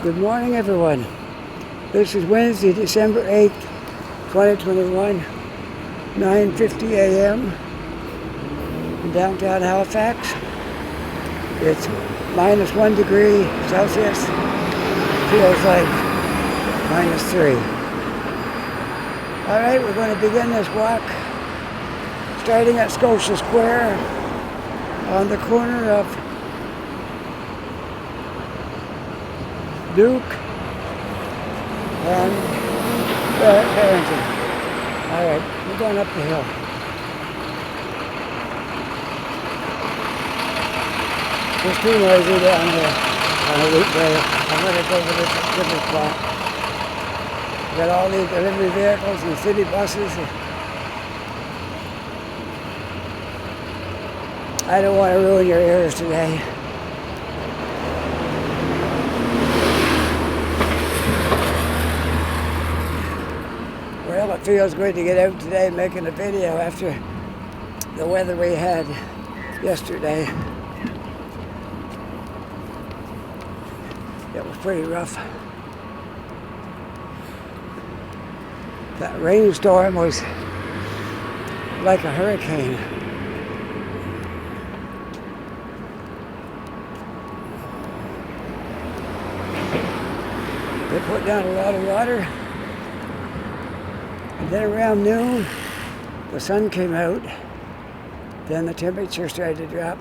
Good morning, everyone. This is Wednesday, December 8th, 2021, 9:50 a.m. in downtown Halifax. It's minus 1 degree Celsius. Feels like -3. All right, we're going to begin this walk starting at Scotia Square on the corner of Duke and Barrington. All right, we're going up the hill. It's too noisy down here on a weekday. I'm going to go to this different spot. We've got all these delivery vehicles and city buses. I don't want to ruin your ears today. Well, it feels good to get out today making a video after the weather we had yesterday. It was pretty rough. That rainstorm was like a hurricane. They put down a lot of water. And then around noon, the sun came out. Then the temperature started to drop.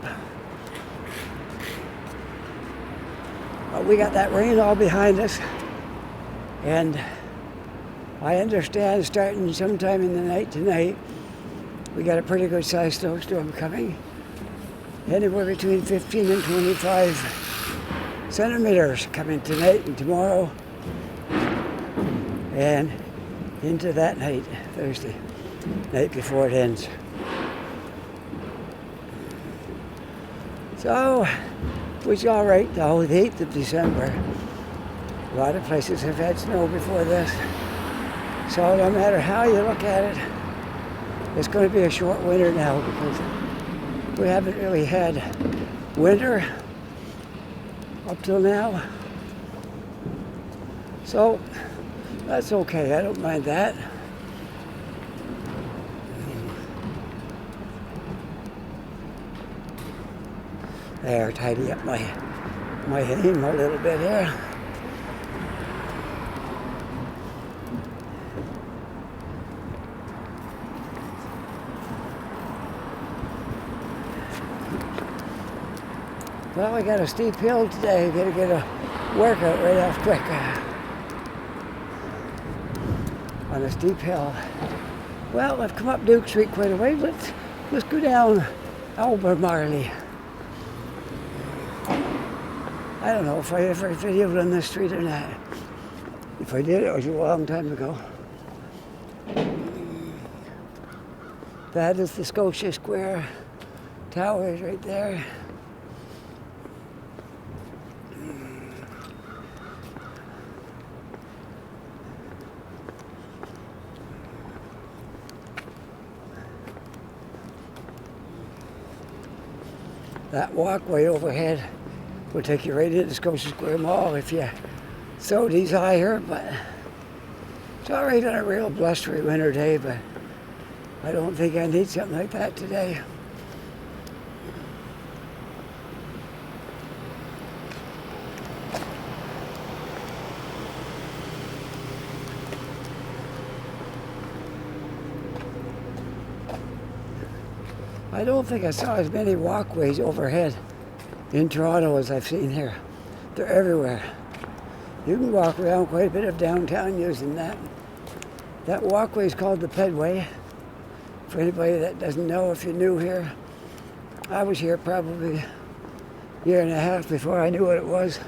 But we got that rain all behind us. And I understand starting sometime in the night tonight, we got a pretty good sized snowstorm coming. Anywhere between 15 and 25 centimeters coming tonight and tomorrow. And into that night, Thursday, night before it ends. So, it was all right though, the 8th of December. A lot of places have had snow before this. So no matter how you look at it, it's going to be a short winter now because we haven't really had winter up till now. So, that's okay, I don't mind that. There, tidy up my aim a little bit here. Well, we got a steep hill today, gotta get a workout right off quick. On a steep hill. Well, I've come up Duke Street quite a way, but let's go down Albemarle. I don't know if I ever videoed on this street or not. If I did, it was a long time ago. That is the Scotia Square towers right there. That walkway overhead will take you right into Scotia Square Mall if you so desire, but it's all right on a real blustery winter day, but I don't think I need something like that today. I don't think I saw as many walkways overhead in Toronto as I've seen here. They're everywhere. You can walk around quite a bit of downtown using that. That walkway is called the Pedway. For anybody that doesn't know, if you're new here, I was here probably a year and a half before I knew what it was.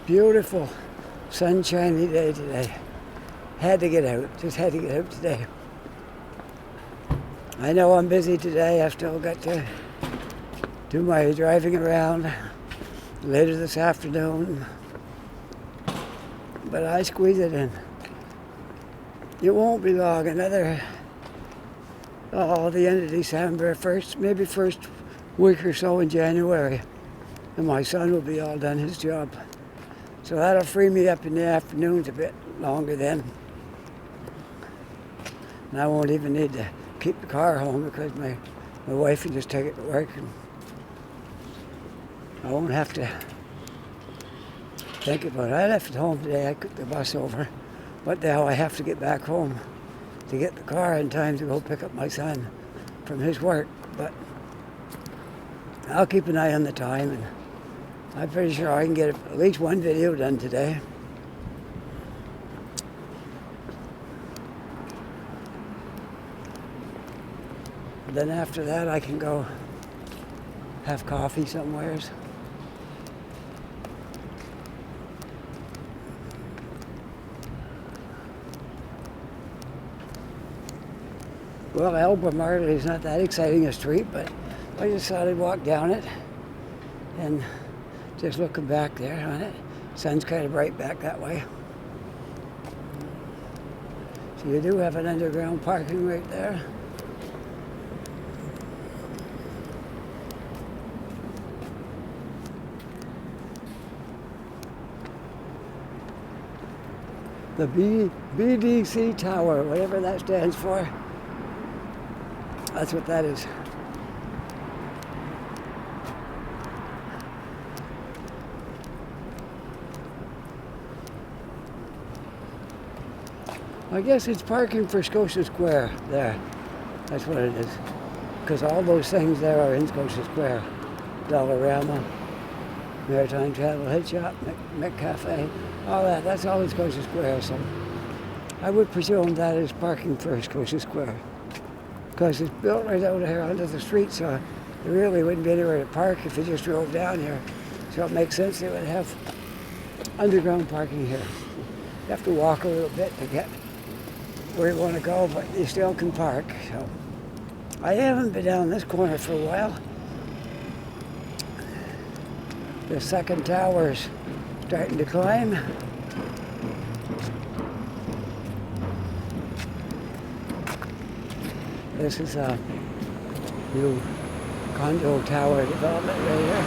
Beautiful, sunshiny day today. Had to get out, just had to get out today. I know I'm busy today. I've still got to do my driving around later this afternoon. But I squeeze it in. It won't be long, another, the end of December, maybe first week or so in January. And my son will be all done his job. So that'll free me up in the afternoons a bit longer then. And I won't even need to keep the car home because my wife can just take it to work. And I won't have to think about it. I left it home today. I took the bus over. But now I have to get back home to get the car in time to go pick up my son from his work. But I'll keep an eye on the time, and I'm pretty sure I can get at least one video done today. Then after that, I can go have coffee somewheres. Well, Elba Marley is not that exciting a street, but I just thought I'd walk down it and just looking back there on it. Sun's kind of bright back that way. So you do have an underground parking right there. The BDC Tower, whatever that stands for. That's what that is. I guess it's parking for Scotia Square there. That's what it is. Because all those things there are in Scotia Square. Dollarama, Maritime Travel Head Shop, McCafe, all that. That's all in Scotia Square. So I would presume that is parking for Scotia Square. Because it's built right out here onto the street, so there really wouldn't be anywhere to park if you just drove down here. So it makes sense they would have underground parking here. You have to walk a little bit to get where you want to go, but you still can park. So I haven't been down this corner for a while. The second tower's starting to climb. This is a new condo tower development right here.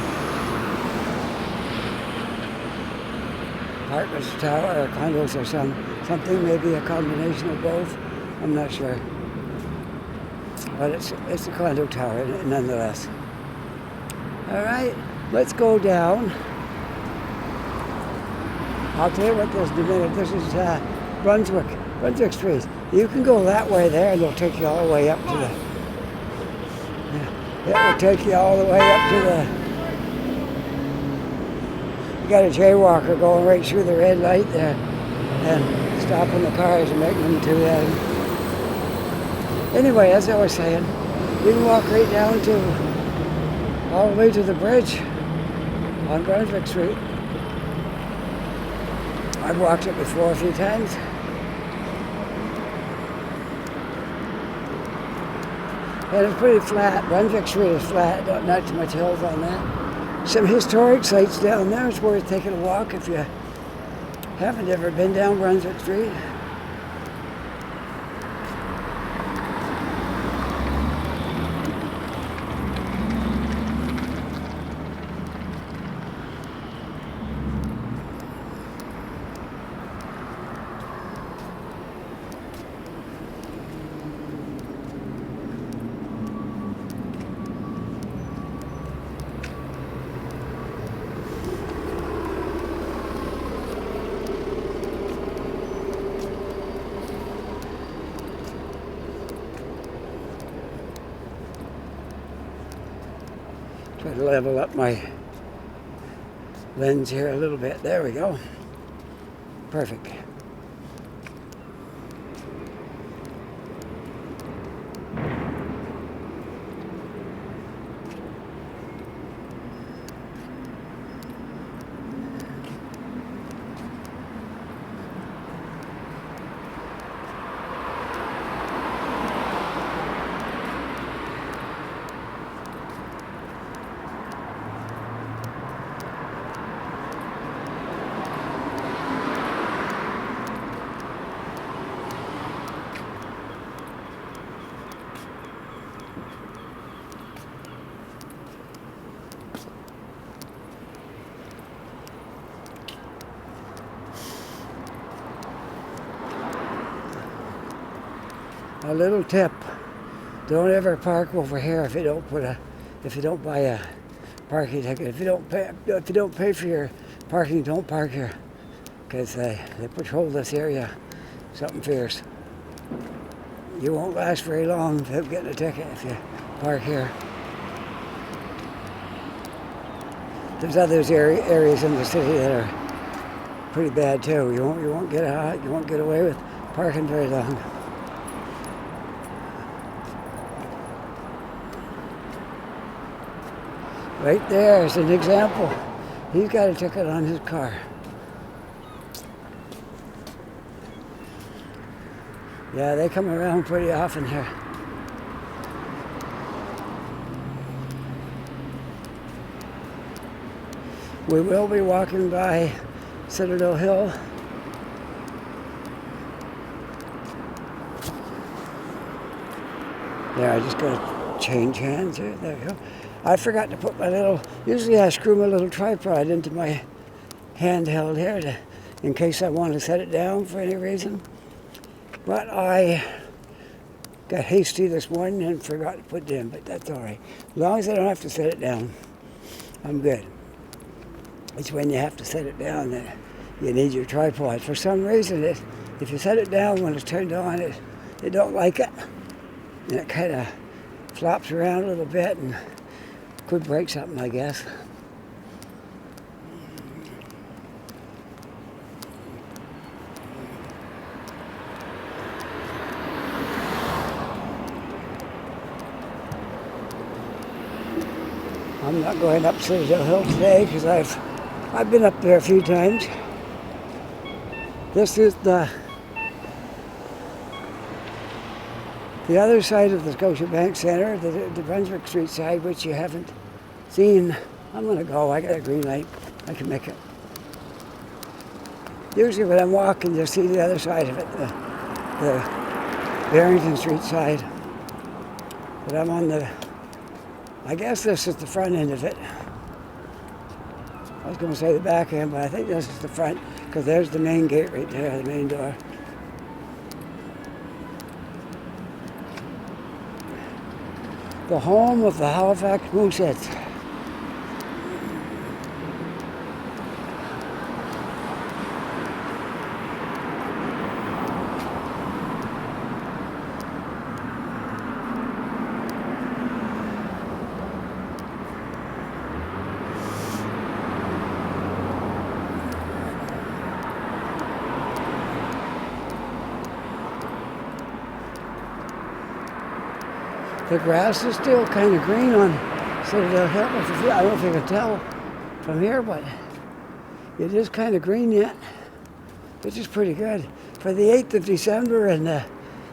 Apartments tower or condos or something, maybe a combination of both. I'm not sure. But it's a condo tower nonetheless. All right, let's go down. I'll tell you what this is in a minute. This is Brunswick Street. You can go that way there and it'll take you all the way up to the... It will take you all the way up to the... You got a jaywalker going right through the red light there and stopping the cars and making them do that. Anyway, as I was saying, you can walk right down to all the way to the bridge on Brunswick Street. I've walked it before a few times. And it's pretty flat. Brunswick Street is flat, not too much hills on that. Some historic sites down there. It's worth taking a walk if you haven't ever been down Brunswick Street. Try to level up my lens here a little bit. There we go. Perfect. A little tip: don't ever park over here if you don't buy a parking ticket. If you don't pay for your parking, don't park here, because they patrol this area something fierce. You won't last very long without getting a ticket if you park here. There's other areas in the city that are pretty bad too. You won't get away with parking very long. Right there is an example. He's got a ticket on his car. Yeah, they come around pretty often here. We will be walking by Citadel Hill. There, I just got to change hands here. There we go. I forgot to put my usually I screw my little tripod into my handheld here in case I want to set it down for any reason. But I got hasty this morning and forgot to put it in, but that's all right. As long as I don't have to set it down, I'm good. It's when you have to set it down that you need your tripod. For some reason, if you set it down when it's turned on, it don't like it. And it kind of flops around a little bit and could break something, I guess. I'm not going up Citadel Hill today because I've been up there a few times. This is the other side of the Scotia Bank Centre, the Brunswick Street side, which you haven't seen. I'm going to go. I got a green light. I can make it. Usually when I'm walking, you'll see the other side of it, the Barrington Street side. But I'm on I guess this is the front end of it. I was going to say the back end, but I think this is the front, because there's the main gate right there, the main door. The home of the Halifax Mooseheads. The grass is still kind of green on Citadel Hill. I don't know if you can tell from here, but it is kind of green yet, which is pretty good. For the 8th of December and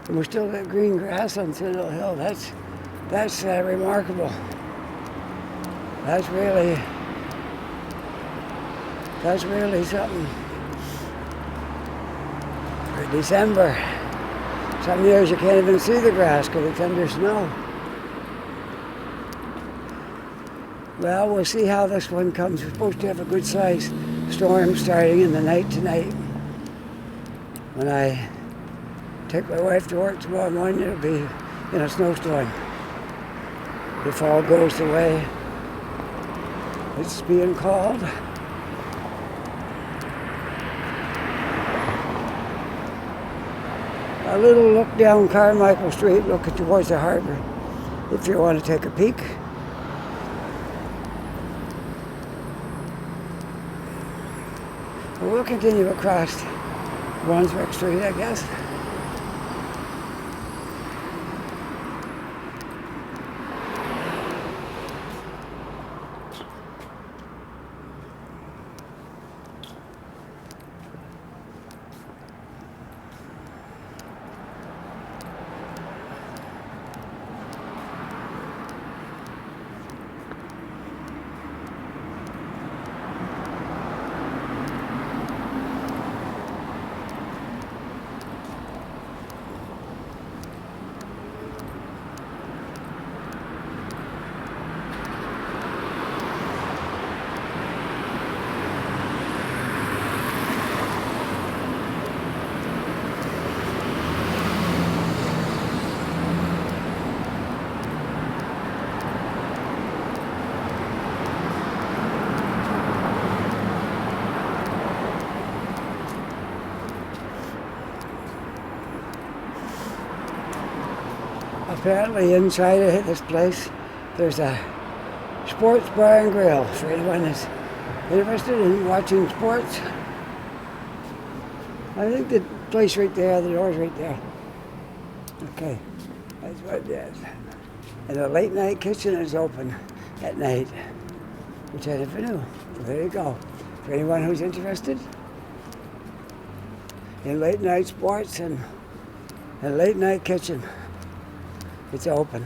we're still got green grass on Citadel Hill, that's remarkable. That's really something. For December, some years you can't even see the grass because it's under snow. Well, we'll see how this one comes. We're supposed to have a good sized storm starting in the night tonight. When I take my wife to work tomorrow morning, it'll be in a snowstorm. If all goes the way it's being called. A little look down Carmichael Street, looking towards the harbour, if you want to take a peek. We'll continue across Brunswick Street, I guess. Apparently inside of this place, there's a sports bar and grill for anyone that's interested in watching sports. I think the place right there, the door's right there. Okay, that's what it is. And the late night kitchen is open at night, which I never knew. So there you go. For anyone who's interested in late night sports and late night kitchen, it's open.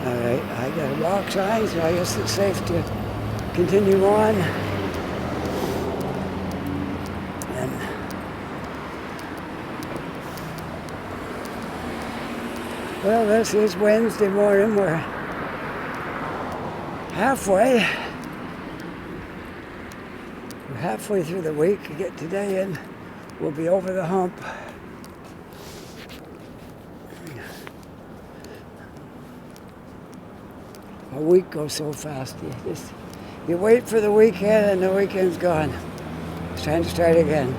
All right, I got a walk sign, so I guess it's safe to continue on. And well, this is Wednesday morning. We're halfway. We're halfway through the week. We get today in, we'll be over the hump. A week goes so fast. You wait for the weekend and the weekend's gone. It's time to start again.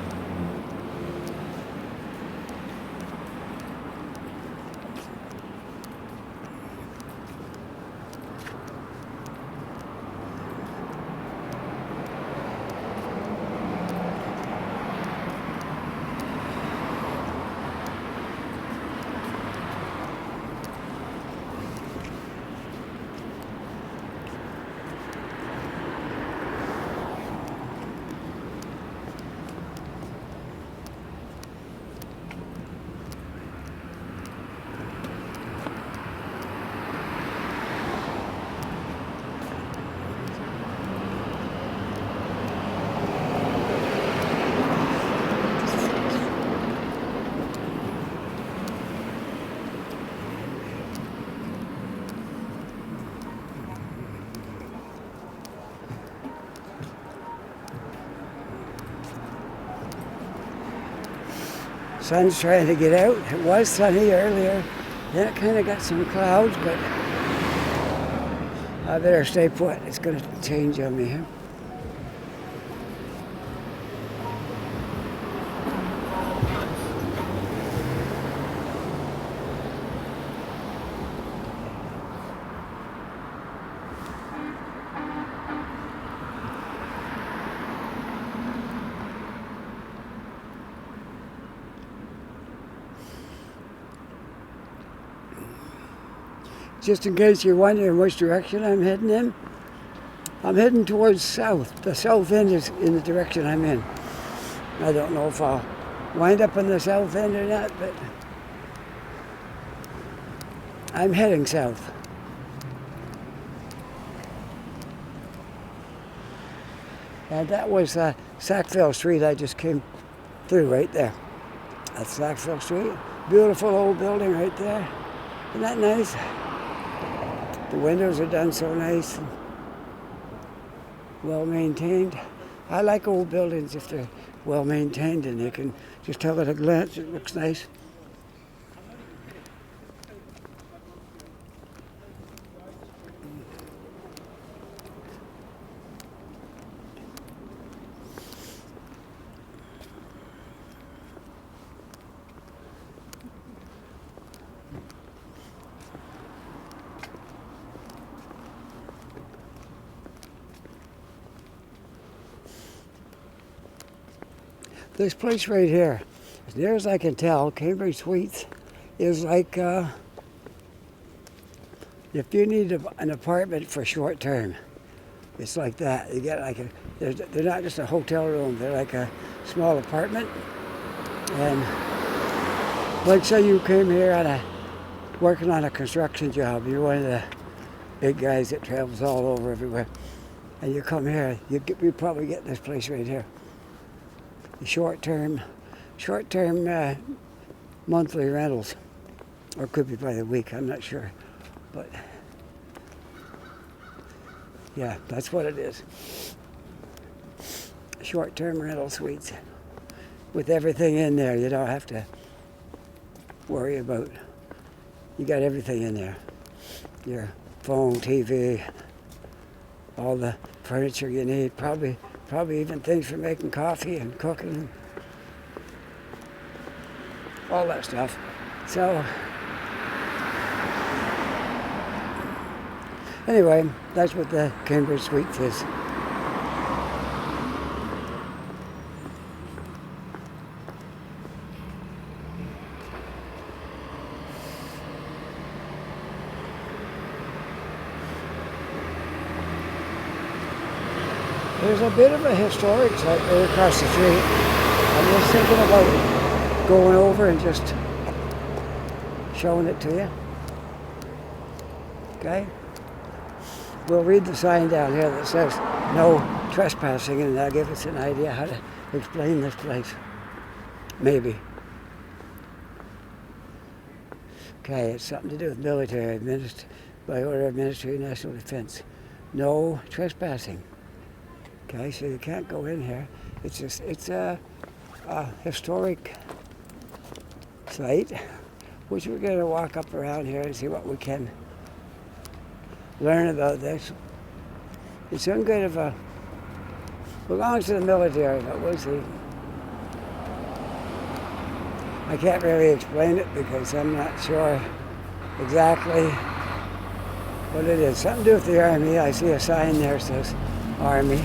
Sun's trying to get out. It was sunny earlier. Then it kind of got some clouds, but I better stay put. It's going to change on me here. Just in case you're wondering which direction I'm heading in, I'm heading towards south. The south end is in the direction I'm in. I don't know if I'll wind up in the south end or not, but I'm heading south. And that was Saxophone Street. I just came through right there. That's Saxophone Street. Beautiful old building right there. Isn't that nice? The windows are done so nice and well maintained. I like old buildings if they're well maintained and you can just tell at a glance it looks nice. This place right here, as near as I can tell, Cambridge Suites is like if you need an apartment for short term, it's like that. You get like they're not just a hotel room, they're like a small apartment. And like say you came here working on a construction job, you're one of the big guys that travels all over everywhere, and you come here, you probably get this place right here. Short-term monthly rentals, or it could be by the week, I'm not sure, but yeah, that's what it is. Short-term rental suites with everything in there. You don't have to worry about, you got everything in there. Your phone, TV, all the furniture you need, probably Probably even things for making coffee and cooking and all that stuff. So anyway, that's what the Cambridge Suites is. There's a bit of a historic site right across the street. I'm just thinking about going over and just showing it to you. Okay? We'll read the sign down here that says no trespassing, and that'll give us an idea how to explain this place. Maybe. Okay, it's something to do with military, by order of Ministry of National Defense. No trespassing. Okay, so you can't go in here. It's a historic site, which we're going to walk up around here and see what we can learn about this. It's some kind of a, belongs to the military, but we'll see. I can't really explain it because I'm not sure exactly what it is. Something to do with the Army. I see a sign there that says Army.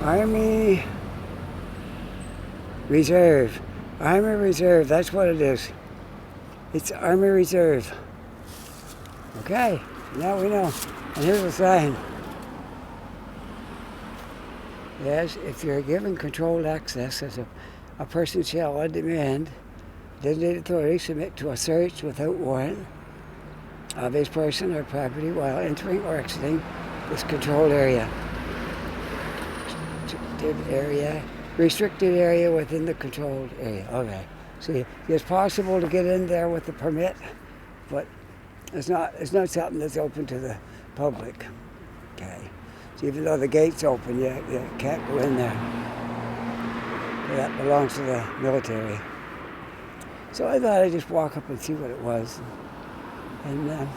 Army Reserve. Army Reserve, that's what it is. It's Army Reserve. Okay, now we know. And here's a sign. Yes, if you're given controlled access as a person shall, on demand, designated authority submit to a search without warrant of his person or property while entering or exiting this controlled area. Restricted area within the controlled area. Okay. So it's possible to get in there with the permit, but it's not something that's open to the public. Okay. So even though the gate's open, you can't go in there. That belongs to the military. So I thought I'd just walk up and see what it was. And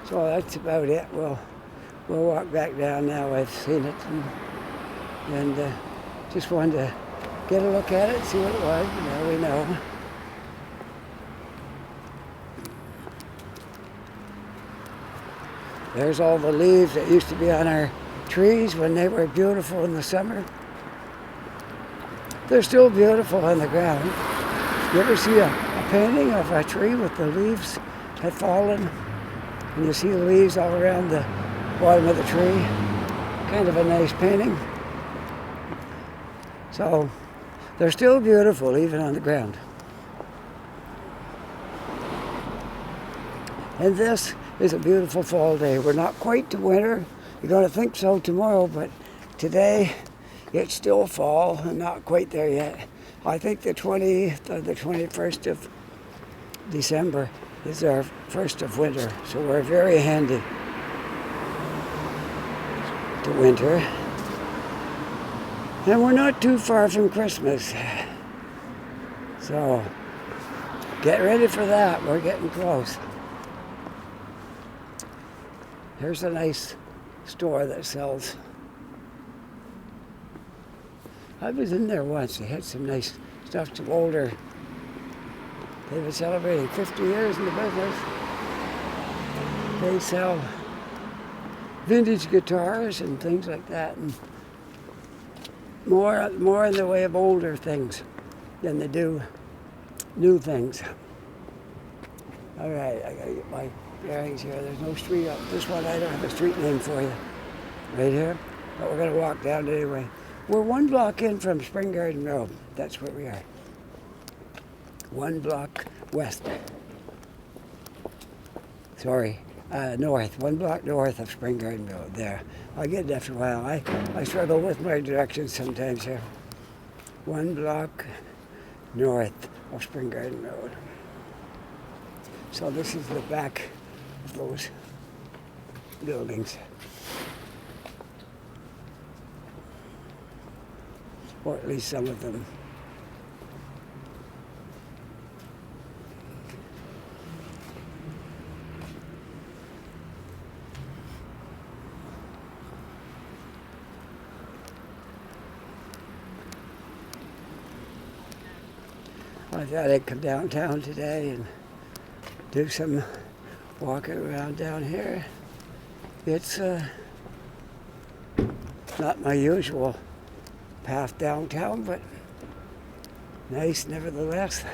so that's about it. We'll walk back down now. I've seen it. And just wanted to get a look at it, see what it was, and now we know. There's all the leaves that used to be on our trees when they were beautiful in the summer. They're still beautiful on the ground. You ever see a painting of a tree with the leaves had fallen, and you see the leaves all around the bottom of the tree? Kind of a nice painting. So they're still beautiful even on the ground. And this is a beautiful fall day. We're not quite to winter. You're going to think so tomorrow, but today it's still fall and not quite there yet. I think the 20th or the 21st of December is our first of winter, so we're very handy to winter. And we're not too far from Christmas. So get ready for that. We're getting close. Here's a nice store that sells. I was in there once. They had some nice stuff, some older. They've been celebrating 50 years in the business. They sell vintage guitars and things like that. And more in the way of older things than they do new things. All right, I gotta get my bearings here. There's no street up this one. I don't have a street name for you right here, but we're gonna walk down anyway. We're 1 block in from Spring Garden Road. That's where we are. 1 block west. Sorry, north. 1 block north of Spring Garden Road. There. I get it after a while. I struggle with my directions sometimes here. 1 block north of Spring Garden Road. So this is the back of those buildings. Or at least some of them. I thought I'd come downtown today and do some walking around down here. It's not my usual path downtown, but nice nevertheless.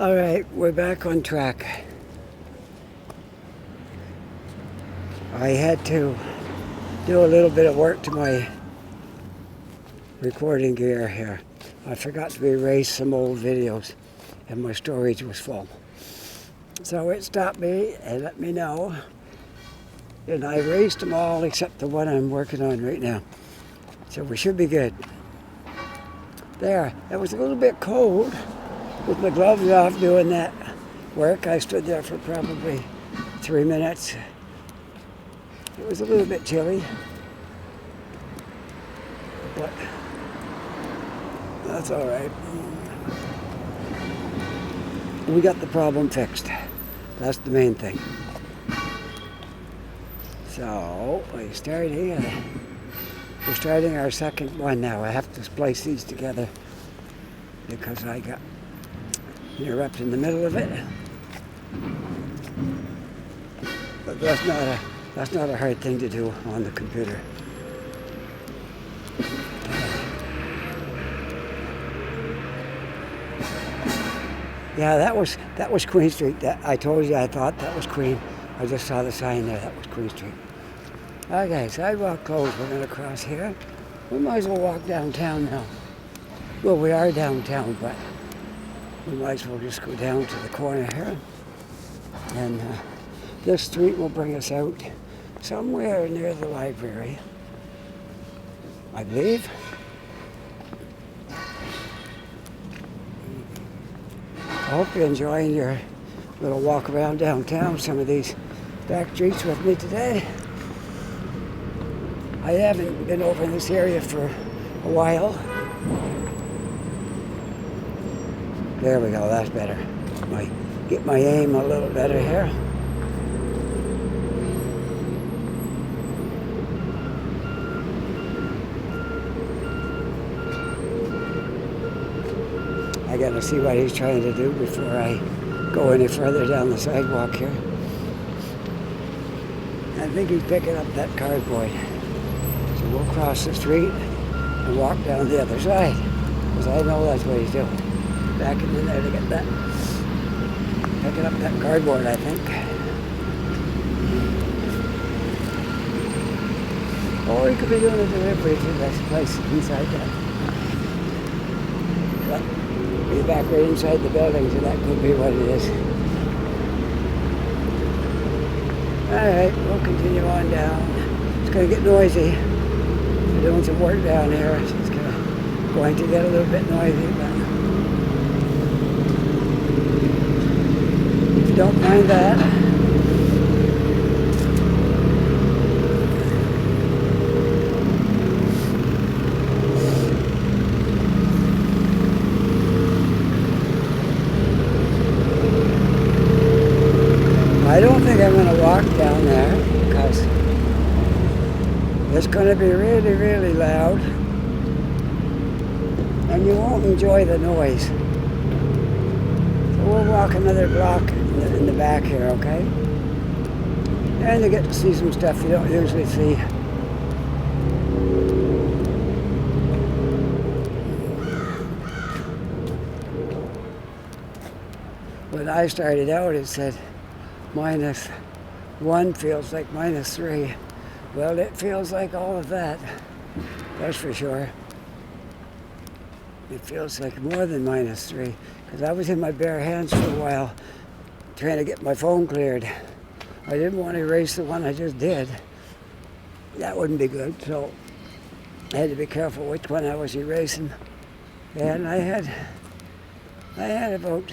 All right, we're back on track. I had to do a little bit of work to my recording gear here. I forgot to erase some old videos and my storage was full. So it stopped me and let me know. And I erased them all except the one I'm working on right now. So we should be good. There, it was a little bit cold with my gloves off doing that work. I stood there for probably 3 minutes. It was a little bit chilly, but that's all right. We got the problem fixed. That's the main thing. So we're starting our second one now. I have to splice these together because I got interrupt in the middle of it. But that's not a hard thing to do on the computer. Yeah, that was Queen Street. I told you I thought that was Queen. I just saw the sign there. That was Queen Street. Okay, sidewalk closed. We're going to cross here. We might as well walk downtown now. Well, we are downtown, but we might as well just go down to the corner here. And this street will bring us out somewhere near the library, I believe. I hope you're enjoying your little walk around downtown, some of these back streets with me today. I haven't been over in this area for a while. There we go, that's better. Get my aim a little better here. I gotta see what he's trying to do before I go any further down the sidewalk here. I think he's picking up that cardboard. So we'll cross the street and walk down the other side, because I know that's what he's doing. Backing in there to get that, picking up that cardboard, I think. Or he could be doing a delivery to this place inside that. But he's back right inside the building, so that could be what it is. Alright, we'll continue on down. It's going to get noisy. We're doing some work down here, so it's going to get a little bit noisy, but if you don't mind that. I don't think I'm going to walk down there because it's going to be really, really loud and you won't enjoy the noise. So we'll walk another block in the back here, okay? And you get to see some stuff you don't usually see. When I started out, it said -1 feels like -3. Well, it feels like all of that, that's for sure. It feels like more than -3, because I was in my bare hands for a while trying to get my phone cleared. I didn't want to erase the one I just did. That wouldn't be good, so I had to be careful which one I was erasing. And I had about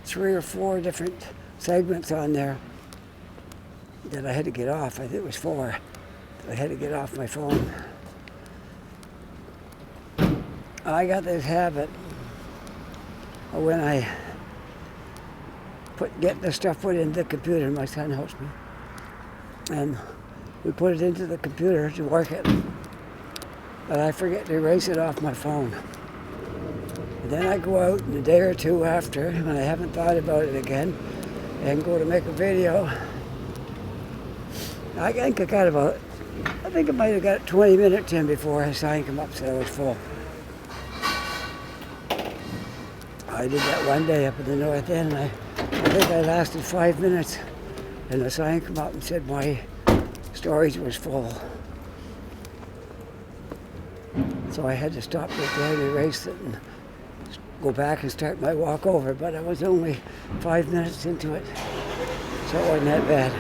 3 or 4 different segments on there that I had to get off. I think it was 4. I had to get off my phone. I got this habit of when I get the stuff put into the computer. My son helps me, and we put it into the computer to work it, but I forget to erase it off my phone. And then I go out in a day or two after, when I haven't thought about it again, and go to make a video. I think I might have got 20 minutes in before a sign came up said I was full. I did that one day up in the North End, and I think I lasted 5 minutes, and the sign came up and said my storage was full. So I had to stop right there and erase it and go back and start my walk over, but I was only 5 minutes into it, so it wasn't that bad.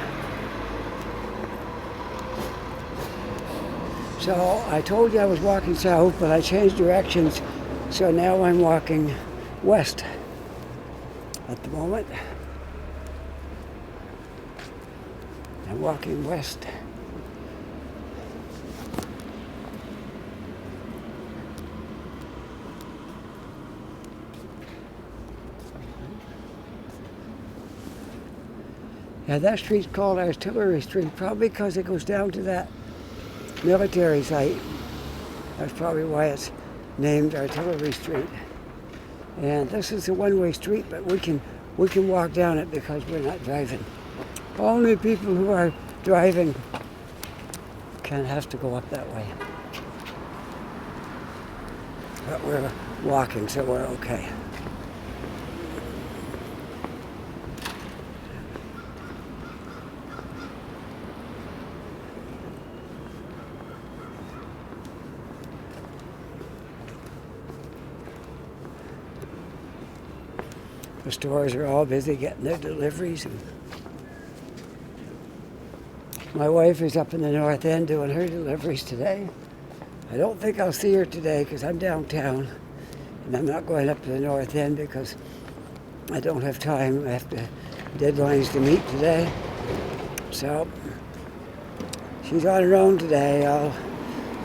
So I told you I was walking south, but I changed directions, so now I'm walking west at the moment. I'm walking west. Yeah, that street's called Artillery Street, probably because it goes down to that military site. That's probably why it's named Artillery Street. And this is a one-way street, but we can walk down it because we're not driving. Only people who are driving can have to go up that way. But we're walking, so we're okay. The stores are all busy getting their deliveries. And my wife is up in the North End doing her deliveries today. I don't think I'll see her today because I'm downtown, and I'm not going up to the North End because I don't have time. I have deadlines to meet today. So she's on her own today. I'll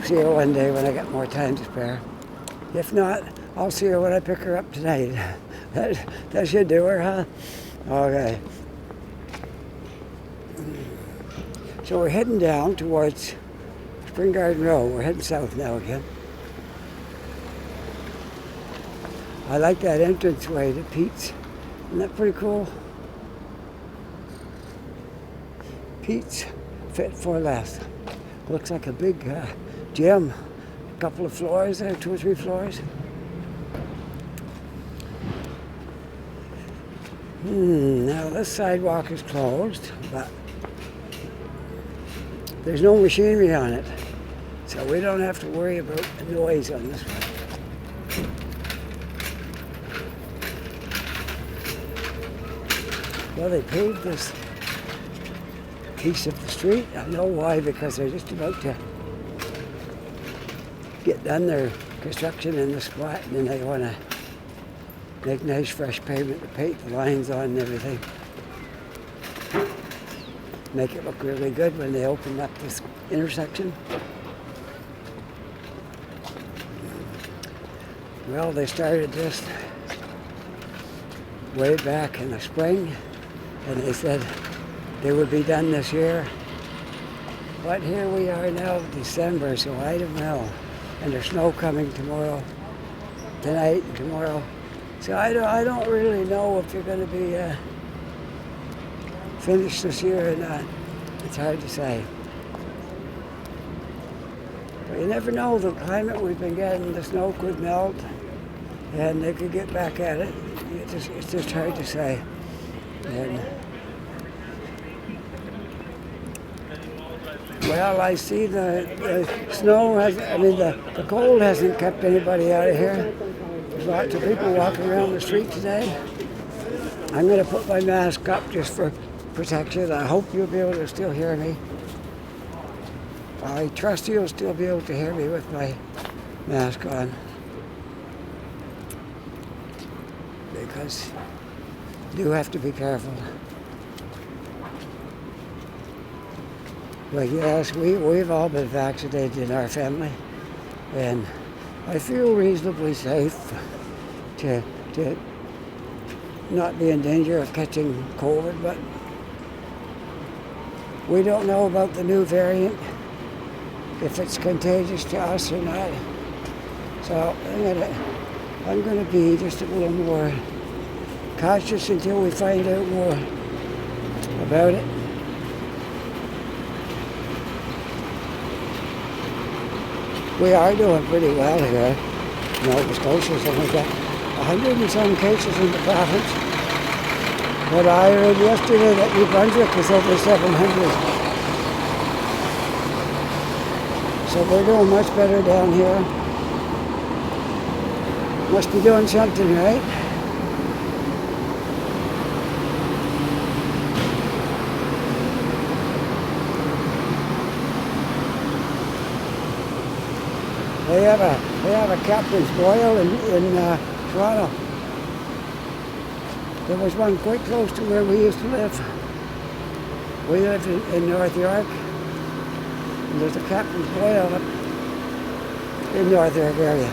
see her one day when I get more time to spare. If not, I'll see her when I pick her up tonight. That should do her, huh? Okay. So we're heading down towards Spring Garden Road. We're heading south now again. I like that entranceway to Pete's. Isn't that pretty cool? Pete's Fit for Less. Looks like a big gym. A couple of floors there, 2 or 3 floors. Now this sidewalk is closed, but there's no machinery on it, so we don't have to worry about the noise on this one. Well, they paved this piece of the street. I know why, because they're just about to get done their construction in the spot, and then they want to make nice fresh pavement to paint the lines on and everything. Make it look really good when they open up this intersection. Well, they started this way back in the spring, and they said they would be done this year. But here we are now, December, so I don't know. And there's snow coming tomorrow, tonight and tomorrow. So I don't really know if you're going to be finished this year or not. It's hard to say. But you never know, the climate we've been getting, the snow could melt and they could get back at it. It's just hard to say. And, well, I see the snow the cold hasn't kept anybody out of here. There's lots of people walking around the street today. I'm going to put my mask up just for protection. I hope you'll be able to still hear me. I trust you'll still be able to hear me with my mask on. Because you do have to be careful. But yes, we've all been vaccinated in our family. And I feel reasonably safe to not be in danger of catching COVID, but we don't know about the new variant, if it's contagious to us or not. So I'm gonna be just a little more cautious until we find out more about it. We are doing pretty well here. Nova Scotia's only got 100 and some cases in the province. But I heard yesterday that New Brunswick is over 700. So we're doing much better down here. Must be doing something right. They have a captain's boil in Toronto. There was one quite close to where we used to live. We lived in North York, and there's a captain's boil up in North York area.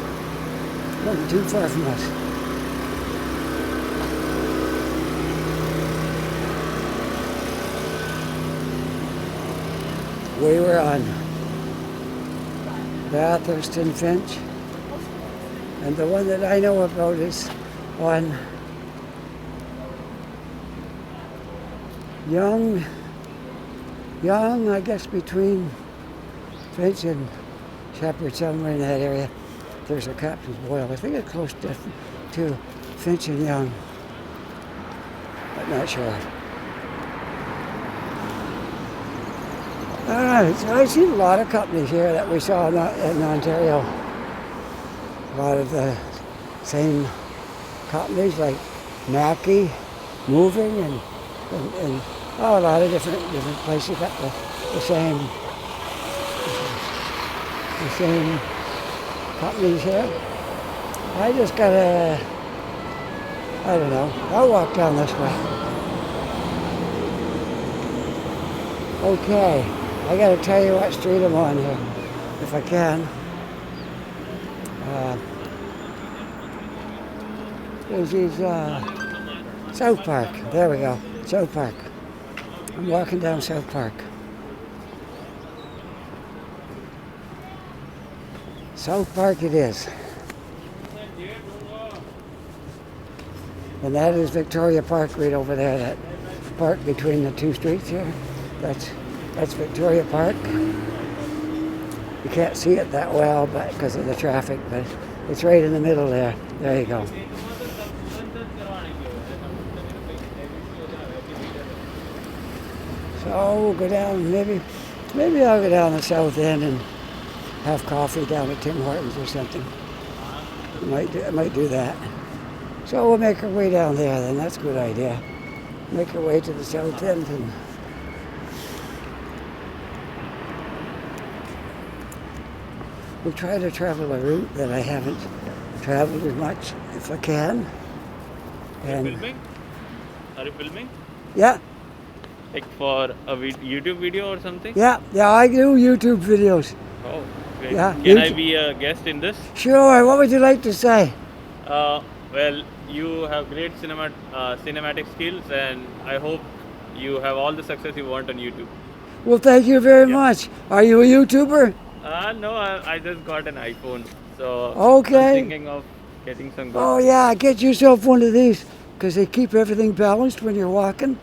Not too far from us. We were on Bathurst and Finch, and the one that I know about is on Young, I guess between Finch and Shepherd, somewhere in that area. There's a captain's boil. I think it's close to Finch and Young. I'm not sure. I've seen a lot of companies here that we saw in Ontario. A lot of the same companies like Mackey, Moving, and a lot of different places got the same companies here. I just gotta, I don't know, I'll walk down this way. Okay, I gotta tell you what street I'm on here, if I can. This is South Park. There we go, South Park. I'm walking down South Park. South Park it is. And that is Victoria Park right over there, that park between the two streets here. That's Victoria Park. You can't see it that well because of the traffic, but it's right in the middle there. There you go. So we'll go down, maybe I'll go down the south end and have coffee down at Tim Hortons or something. I might do that. So we'll make our way down there then, that's a good idea. Make our way to the south end and we'll try to travel a route that I haven't traveled as much if I can. Are you filming? Are you filming? Yeah. Like for a YouTube video or something? Yeah, I do YouTube videos. Oh, great. Yeah, Can I be a guest in this? Sure, what would you like to say? Well, you have great cinematic skills and I hope you have all the success you want on YouTube. Well, thank you very much. Are you a YouTuber? No, I just got an iPhone, so okay. I'm thinking of getting some good. Oh yeah, get yourself one of these because they keep everything balanced when you're walking.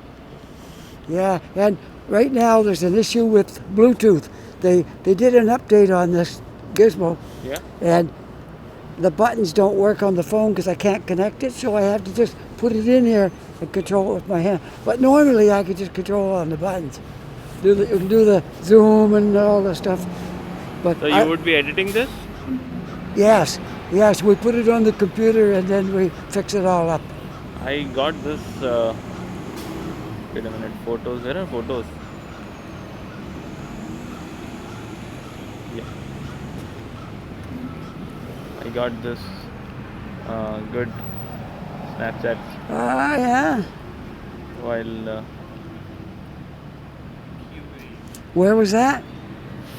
Yeah, and right now there's an issue with Bluetooth. They did an update on this gizmo. Yeah. And the buttons don't work on the phone because I can't connect it, so I have to just put it in here and control it with my hand. But normally I could just control on the buttons. Do the zoom and all the stuff. But so you would be editing this? Yes, we put it on the computer and then we fix it all up. I got this, wait a minute, photos, there are photos. Yeah. I got this good Snapchat. Yeah. While where was that?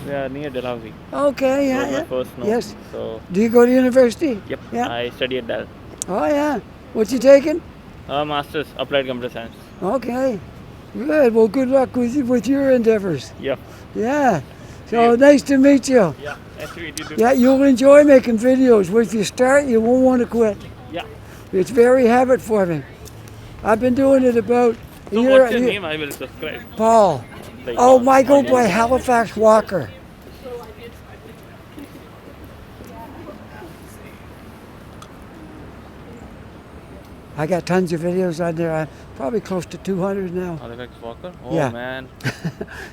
We are near Dalhousie. Okay, It yeah, was my yeah. first snow. Yes. So, Do you go to university? yep, Yeah. I study at Dal. Oh, yeah. What you taking? Masters, Applied Computer Science. Okay. Good. Well, good luck with your endeavors. Yep. Yeah. See So you. nice to meet you. Yeah, nice to meet you too. Yeah, you'll enjoy making videos. If you start, you won't want to quit. Yeah. It's very habit forming. I've been doing it about a So, year. what's your name? I will subscribe. Paul. Like, Oh, Michael audience. by Halifax Walker. I got tons of videos on there. I'm probably close to 200 now. Halifax Walker? Oh, Yeah. man.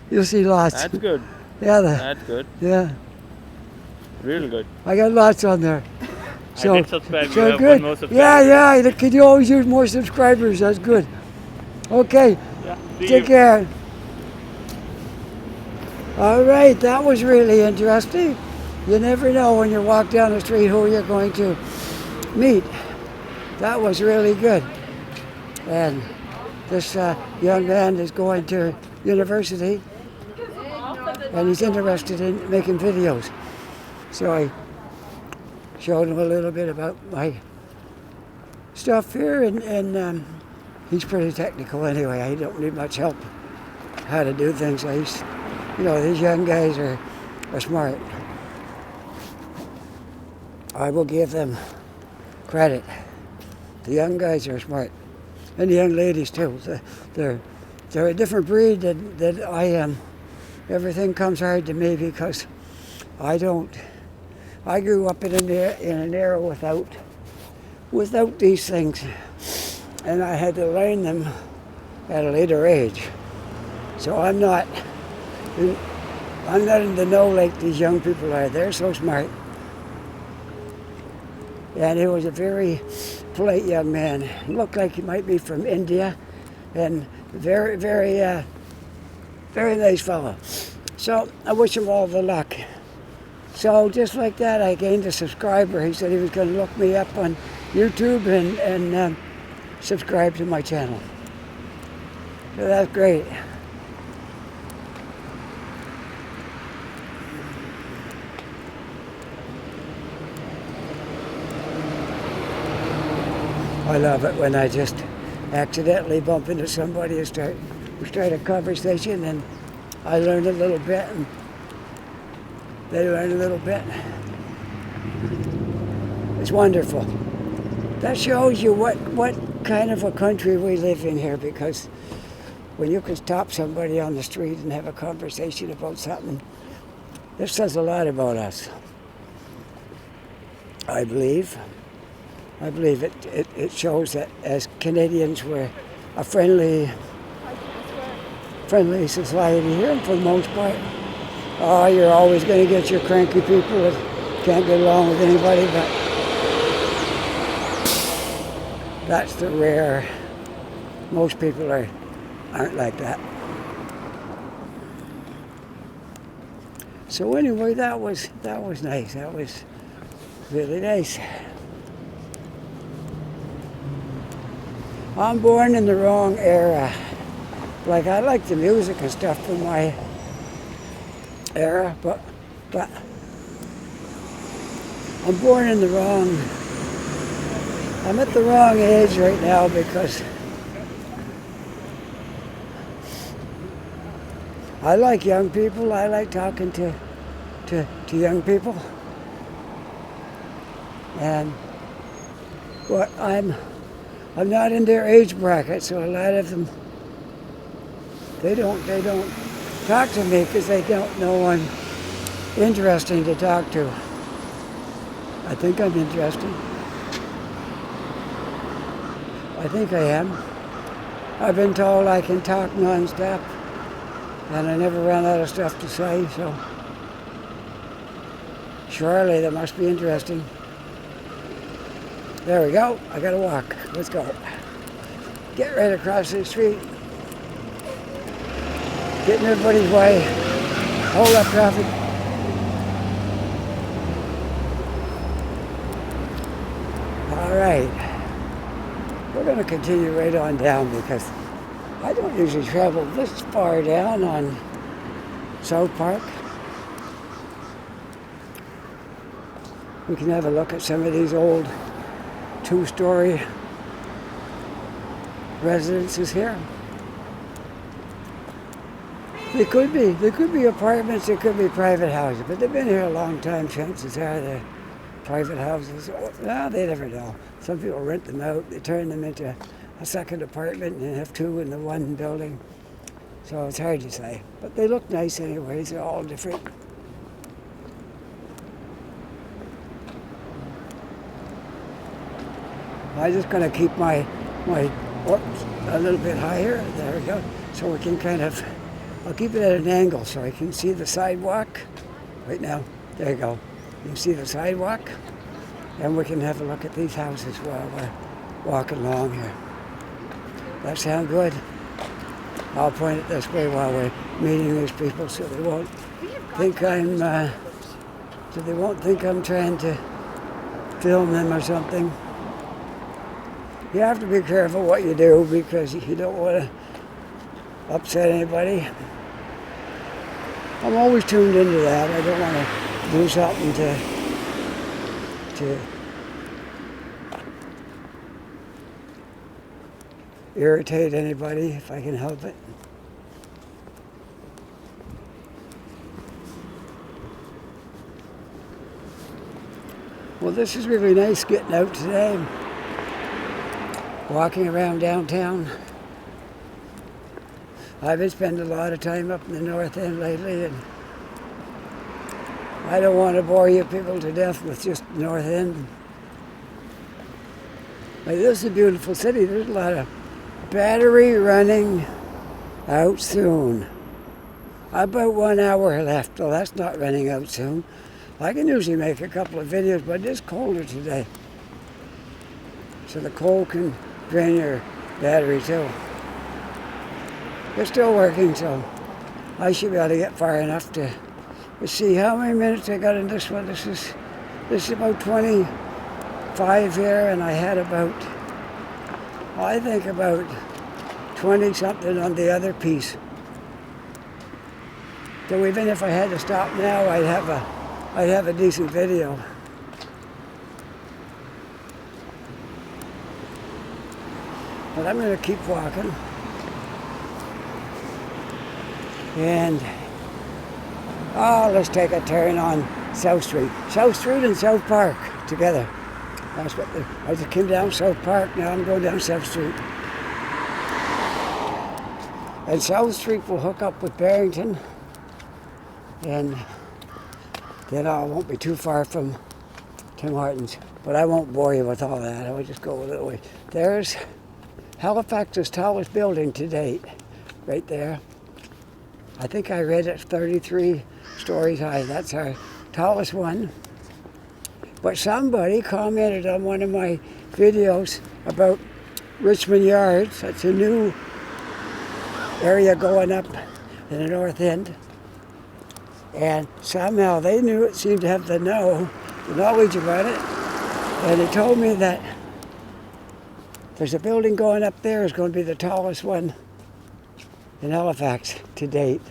You'll see lots. That's good. Yeah, That's good. yeah. Real good. I got lots on there. I did subscribe. You So have good. one more subscriber. Yeah. Could you always use more subscribers? That's good. Okay. Yeah. See Take you. care. All right, that was really interesting. You never know when you walk down the street who you're going to meet. That was really good. And this young man is going to university and he's interested in making videos. So I showed him a little bit about my stuff here and he's pretty technical anyway. I don't need much help how to do things. These young guys are smart. I will give them credit. The young guys are smart, and the young ladies too. They're a different breed than I am. Everything comes hard to me because I don't. I grew up in an era without these things, and I had to learn them at a later age. So I'm not in the know like these young people are. They're so smart. And he was a very polite young man. He looked like he might be from India, and very, very, very nice fellow. So I wish him all the luck. So just like that, I gained a subscriber. He said he was going to look me up on YouTube and subscribe to my channel. So that's great. I love it when I just accidentally bump into somebody and start a conversation, and I learn a little bit, and they learn a little bit. It's wonderful. That shows you what kind of a country we live in here, because when you can stop somebody on the street and have a conversation about something, this says a lot about us. I believe it shows that as Canadians we're a friendly society here, and for the most part. Oh, you're always going to get your cranky people that can't get along with anybody, but that's the rare. Most people aren't like that. So anyway, that was nice. That was really nice. I'm born in the wrong era. Like, I like the music and stuff from my era, but I'm born in the wrong. I'm at the wrong age right now because I like young people. I like talking to young people, but I'm not in their age bracket, so a lot of them, they don't talk to me because they don't know I'm interesting to talk to. I think I'm interesting. I think I am. I've been told I can talk non-stop, and I never run out of stuff to say, so surely that must be interesting. There we go. I gotta walk. Let's go. Get right across the street. Get in everybody's way. Hold up traffic. All right. We're going to continue right on down because I don't usually travel this far down on South Park. We can have a look at some of these old two-story residences here. They could be apartments, they could be private houses, but they've been here a long time. Chances are they're private houses. Well, they never know. Some people rent them out, they turn them into a second apartment and have two in the one building. So it's hard to say. But they look nice anyways, they're all different. I'm just going to keep my oops, a little bit higher. There we go. So we can kind of, I'll keep it at an angle so I can see the sidewalk. Right now, there you go. You can see the sidewalk. And we can have a look at these houses while we're walking along here. That sound good? I'll point it this way while we're meeting these people so they won't think I'm trying to film them or something. You have to be careful what you do because you don't want to upset anybody. I'm always tuned into that. I don't want to do something to irritate anybody if I can help it. Well, this is really nice getting out today. Walking around downtown. I've been spending a lot of time up in the North End lately, and I don't want to bore you people to death with just the North End. But this is a beautiful city. There's a lot of battery running out soon. About 1 hour left. Well, that's not running out soon. I can usually make a couple of videos, but it is colder today. So the cold can drain your battery too. It's still working, so I should be able to get far enough to, let's see how many minutes I got in this one. This is about 25 here, and I had about, I think about 20 something on the other piece. So even if I had to stop now, I'd have a decent video. But I'm going to keep walking. And, let's take a turn on South Street. South Street and South Park together. That's what I just came down South Park, now I'm going down South Street. And South Street will hook up with Barrington. And then I won't be too far from Tim Hortons. But I won't bore you with all that. I will just go a little way. There's Halifax's tallest building to date, right there. I think I read it's 33 stories high. That's our tallest one. But somebody commented on one of my videos about Richmond Yards. That's a new area going up in the North End. And somehow they knew it, seemed to have the knowledge about it. And they told me that there's a building going up there. It's going to be the tallest one in Halifax to date.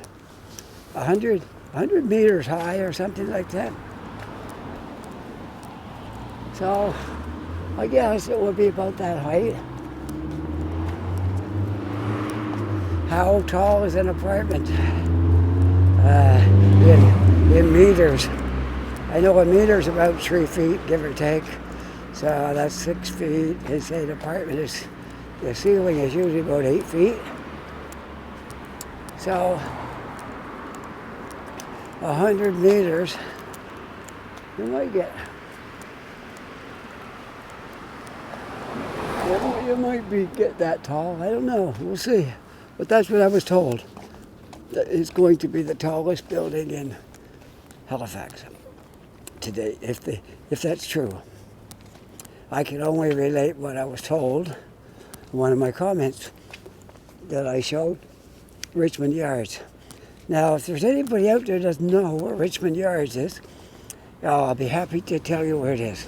100 meters high or something like that. So I guess it would be about that height. How tall is an apartment? In meters. I know a meter's about 3 feet, give or take. So that's 6 feet. They say the apartment is, the ceiling is usually about 8 feet. So 100 meters, you might get that tall. I don't know. We'll see. But that's what I was told. That it's going to be the tallest building in Halifax today, if that's true. I can only relate what I was told in one of my comments that I showed, Richmond Yards. Now, if there's anybody out there that doesn't know where Richmond Yards is, I'll be happy to tell you where it is.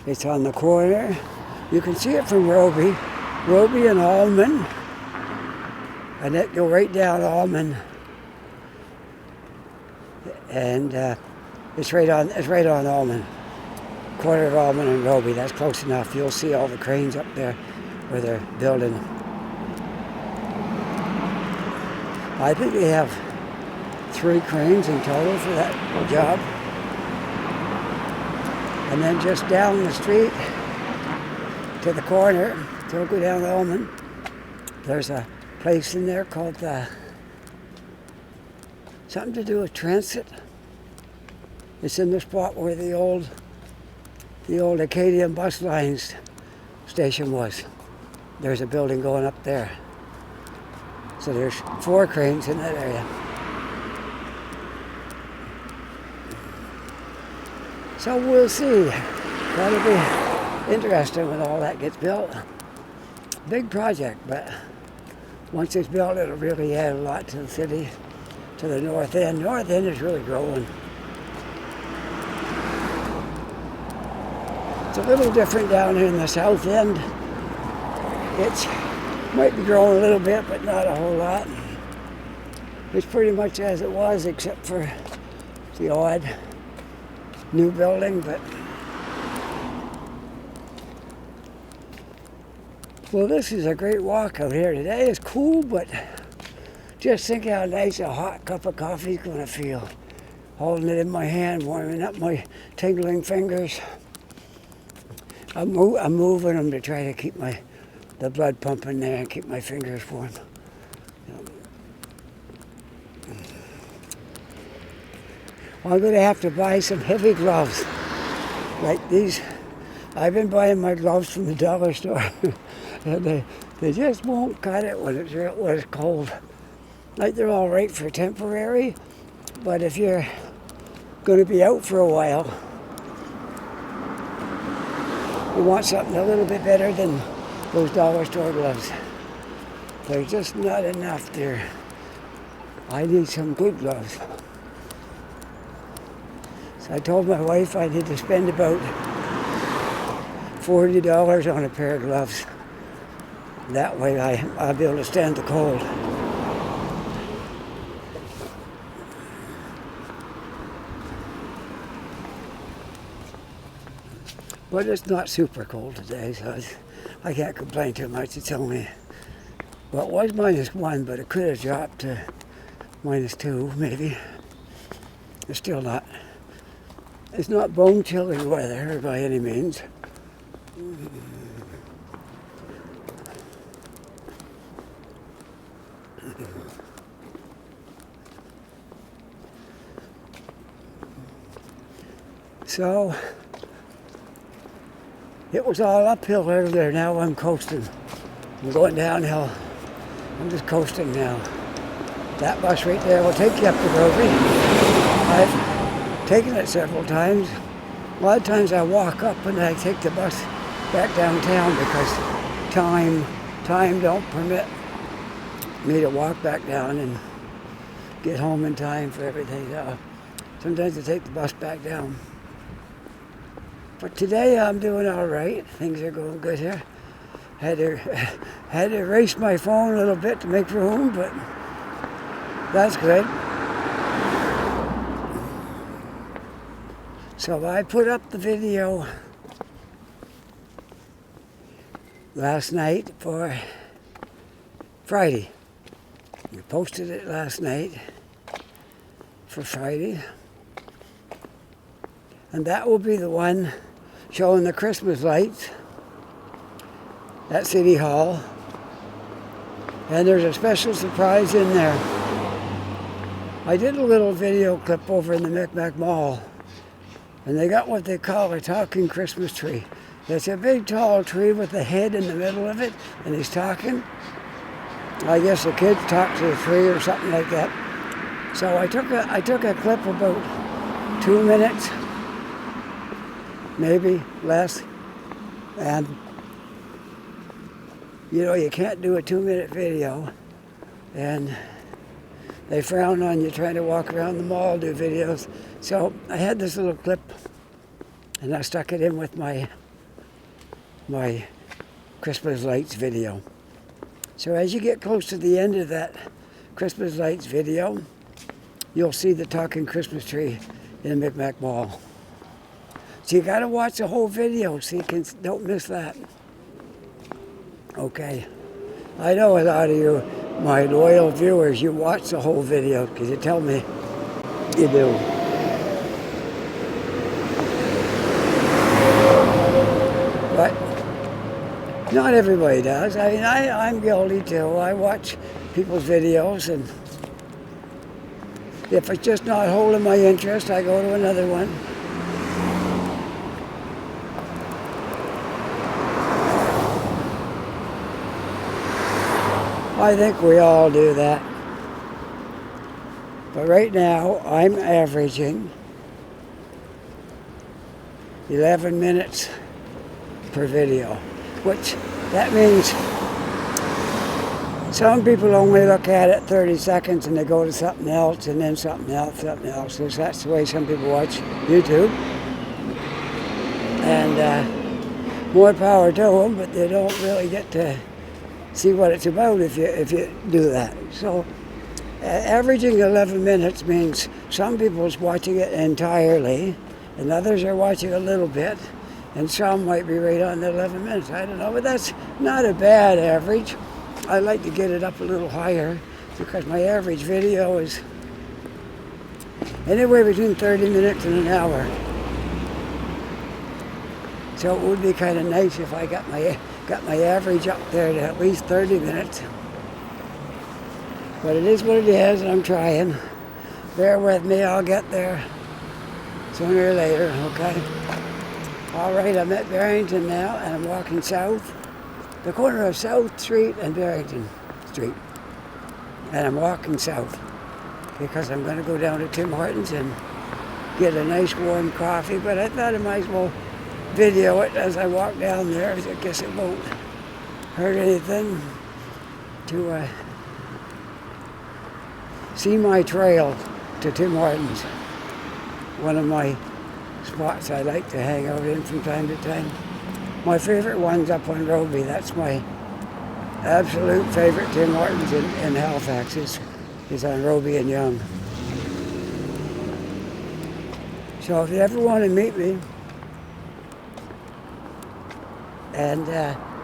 It's on the corner. You can see it from Roby and Allman, and then go right down Allman, and it's right on Allman. corner of Almond and Roby. That's close enough. You'll see all the cranes up there where they're building. I think they have 3 cranes in total for that job. And then just down the street to the corner, don't go down Almond, there's a place in there called something to do with transit. It's in the spot where the old Acadian bus lines station was. There's a building going up there. So there's 4 cranes in that area. So we'll see. That'll be interesting when all that gets built. Big project, but once it's built, it'll really add a lot to the city, to the north end. North end is really growing. It's a little different down here in the south end. It might be growing a little bit, but not a whole lot. It's pretty much as it was, except for the odd new building, but well, this is a great walk out here today. It's cool, but just think how nice a hot cup of coffee is going to feel. Holding it in my hand, warming up my tingling fingers. I'm moving them to try to keep the blood pumping there and keep my fingers warm. I'm going to have to buy some heavy gloves, like these. I've been buying my gloves from the dollar store, and they just won't cut it when it's cold. Like, they're all right for temporary, but if you're going to be out for a while, you want something a little bit better than those dollar store gloves. They're just not enough there. I need some good gloves. So I told my wife I need to spend about $40 on a pair of gloves. That way I'll be able to stand the cold. But it's not super cold today, so I can't complain too much. It's only, well, it was -1, but it could have dropped to -2, maybe. It's still not, it's not bone chilling weather by any means. So, it was all uphill earlier. Now I'm coasting. I'm going downhill. I'm just coasting now. That bus right there will take you up to Roby. I've taken it several times. A lot of times I walk up and I take the bus back downtown because time don't permit me to walk back down and get home in time for everything. Sometimes I take the bus back down. But today I'm doing all right. Things are going good here. Had to erase my phone a little bit to make room, but that's good. So I put up the video last night for Friday. We posted it last night for Friday. And that will be the one showing the Christmas lights at City Hall. And there's a special surprise in there. I did a little video clip over in the Micmac Mall, and they got what they call a talking Christmas tree. It's a big tall tree with the head in the middle of it, and he's talking. I guess the kids talk to the tree or something like that. So I took a clip about 2 minutes, maybe less, and you can't do a 2-minute video, and they frown on you trying to walk around the mall, do videos. So I had this little clip, and I stuck it in with my Christmas lights video. So as you get close to the end of that Christmas lights video, you'll see the talking Christmas tree in the Micmac Mall. So you got to watch the whole video so you don't miss that. Okay. I know a lot of you, my loyal viewers, you watch the whole video because you tell me you do. But not everybody does. I mean, I'm guilty too. I watch people's videos, and if it's just not holding my interest, I go to another one. I think we all do that. But right now, I'm averaging 11 minutes per video, which that means some people only look at it 30 seconds and they go to something else and then something else, something else. So that's the way some people watch YouTube. And more power to them, but they don't really get to see what it's about if you do that. So averaging 11 minutes means some people's watching it entirely and others are watching a little bit, and some might be right on the 11 minutes. I don't know, but that's not a bad average. I like to get it up a little higher because my average video is anywhere between 30 minutes and an hour. So it would be kind of nice if I got my average up there to at least 30 minutes. But it is what it is, and I'm trying. Bear with me, I'll get there sooner or later, okay? All right, I'm at Barrington now, and I'm walking south, the corner of South Street and Barrington Street. And I'm walking south because I'm going to go down to Tim Hortons and get a nice warm coffee, but I thought I might as well video it as I walk down there. I guess it won't hurt anything to see my trail to Tim Hortons, one of my spots I like to hang out in from time to time. My favorite one's up on Roby. That's my absolute favorite Tim Hortons in Halifax is on Roby and Yonge. So if you ever want to meet me and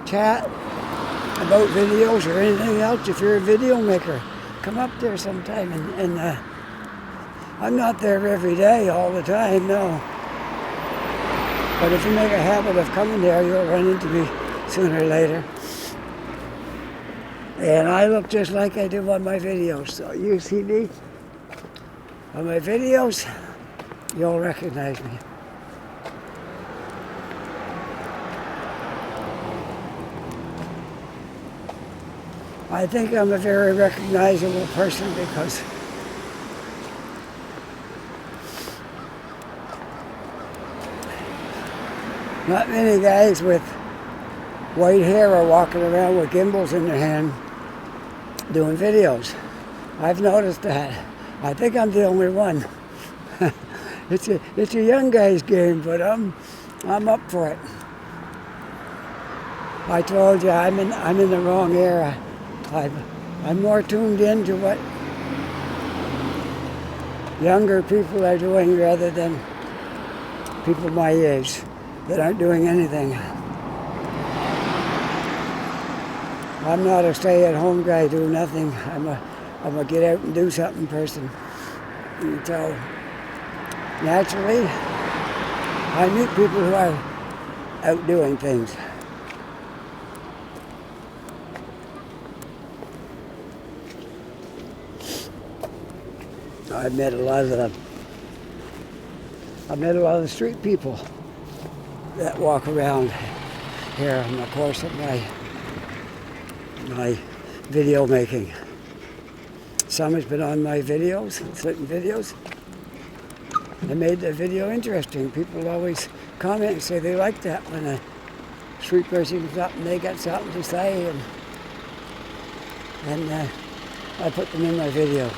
chat about videos or anything else, if you're a video maker, come up there sometime. And I'm not there every day all the time, no. But if you make a habit of coming there, you'll run into me sooner or later. And I look just like I do on my videos. So you see me on my videos, you'll recognize me. I think I'm a very recognizable person because not many guys with white hair are walking around with gimbals in their hand doing videos. I've noticed that. I think I'm the only one. It's a young guy's game, but I'm up for it. I told you I'm in the wrong era. I'm more tuned in to what younger people are doing rather than people my age that aren't doing anything. I'm not a stay-at-home guy, do nothing. I'm a get out and do something person. And so naturally, I meet people who are out doing things. I've met a lot of the street people that walk around here in the course of my video making. Some has been on my videos, certain videos. They made the video interesting. People always comment and say they like that when a street person comes up and they got something to say, and I put them in my video.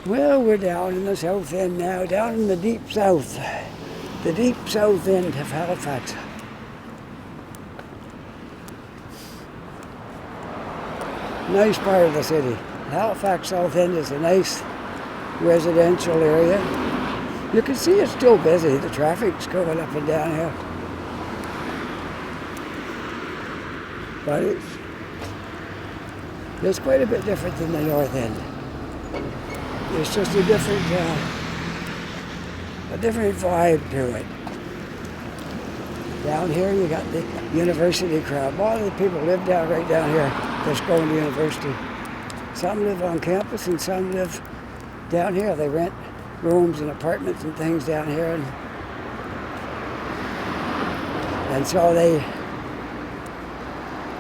Well, we're down in the south end now, down in the deep south end of Halifax. Nice part of the city. Halifax South End is a nice residential area. You can see it's still busy. The traffic's going up and down here. But it's quite a bit different than the North End. It's just a different vibe to it. Down here you got the university crowd. A lot of the people live right down here that's going to university. Some live on campus and some live down here. They rent rooms and apartments and things down here. And so they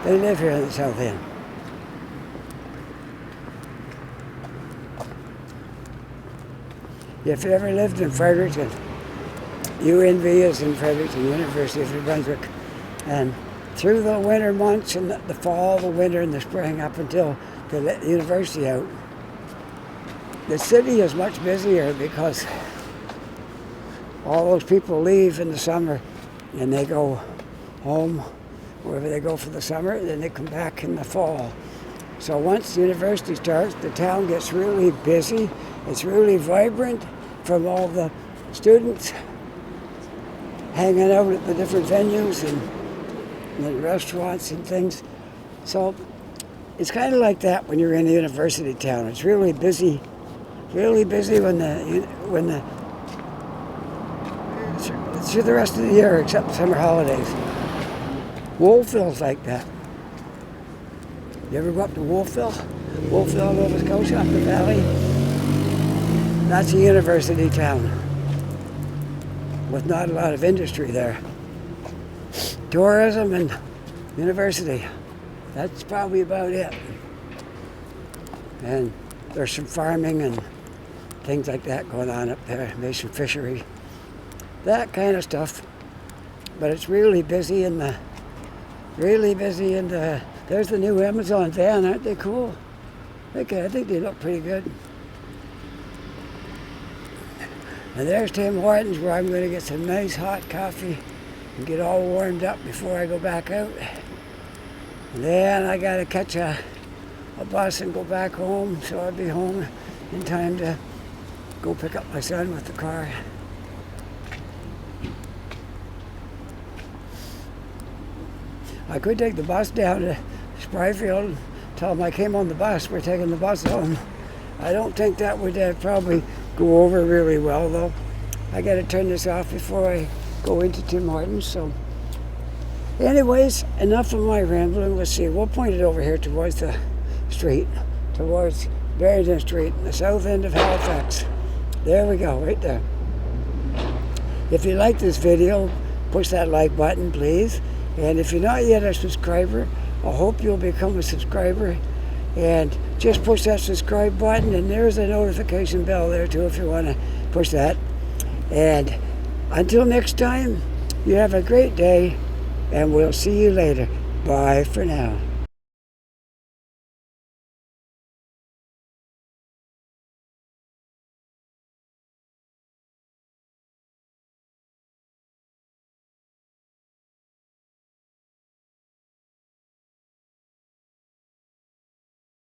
live here in the South End. If you ever lived in Fredericton, UNV is in Fredericton, University of New Brunswick, and through the winter months and the fall, the winter and the spring up until they let the university out, the city is much busier because all those people leave in the summer and they go home wherever they go for the summer, then they come back in the fall. So once the university starts, the town gets really busy. It's really vibrant from all the students hanging out at the different venues and the restaurants and things. So it's kind of like that when you're in a university town. It's really busy when through the rest of the year except summer holidays. Wolfville's like that. You ever go up to Wolfville? Wolfville, Nova Scotia, up the valley? That's a university town with not a lot of industry there. Tourism and university. That's probably about it. And there's some farming and things like that going on up there. Maybe some fishery. That kind of stuff. But it's really busy and there's the new Amazon van. Aren't they cool? I think they look pretty good. And there's Tim Hortons, where I'm going to get some nice hot coffee and get all warmed up before I go back out. And then I got to catch a bus and go back home, so I'll be home in time to go pick up my son with the car. I could take the bus down to Spryfield and tell them I came on the bus. We're taking the bus home. I don't think that would probably go over really well, though. I got to turn this off before I go into Tim Hortons. So, anyways, enough of my rambling. Let's see. We'll point it over here towards the street, towards Barrington Street, the south end of Halifax. There we go, right there. If you like this video, push that like button, please. And if you're not yet a subscriber, I hope you'll become a subscriber. And just push that subscribe button, and there's a notification bell there too if you want to push that. And until next time, you have a great day, and we'll see you later. Bye for now.